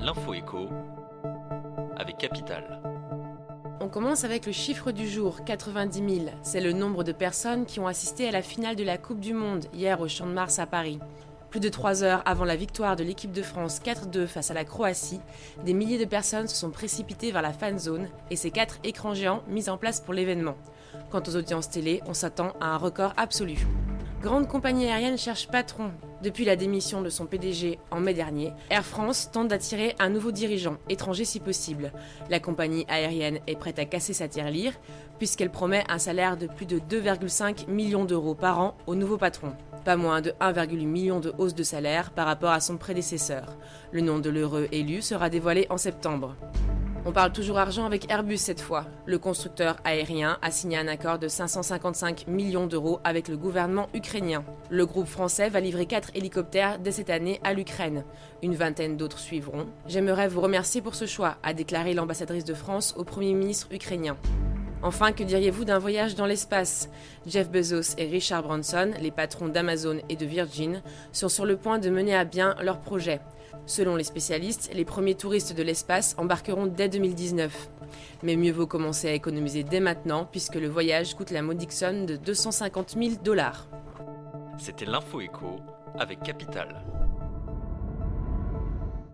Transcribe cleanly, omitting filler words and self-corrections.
L'info écho avec Capital. On commence avec le chiffre du jour, 90 000. C'est le nombre de personnes qui ont assisté à la finale de la Coupe du Monde hier au Champ de Mars à Paris. Plus de 3 heures avant la victoire de l'équipe de France 4-2 face à la Croatie, des milliers de personnes se sont précipitées vers la fan zone et ces 4 écrans géants mis en place pour l'événement. Quant aux audiences télé, on s'attend à un record absolu. Grande compagnie aérienne cherche patron. Depuis la démission de son PDG en mai dernier, Air France tente d'attirer un nouveau dirigeant, étranger si possible. La compagnie aérienne est prête à casser sa tirelire, puisqu'elle promet un salaire de plus de 2,5 millions d'euros par an au nouveau patron. Pas moins de 1,8 million de hausse de salaire par rapport à son prédécesseur. Le nom de l'heureux élu sera dévoilé en septembre. On parle toujours argent avec Airbus cette fois. Le constructeur aérien a signé un accord de 555 millions d'euros avec le gouvernement ukrainien. Le groupe français va livrer 4 hélicoptères dès cette année à l'Ukraine. Une vingtaine d'autres suivront. J'aimerais vous remercier pour ce choix, a déclaré l'ambassadrice de France au Premier ministre ukrainien. Enfin, que diriez-vous d'un voyage dans l'espace ? Jeff Bezos et Richard Branson, les patrons d'Amazon et de Virgin, sont sur le point de mener à bien leur projet. Selon les spécialistes, les premiers touristes de l'espace embarqueront dès 2019. Mais mieux vaut commencer à économiser dès maintenant puisque le voyage coûte la modique somme de 250 000 $. C'était l'info écho avec Capital.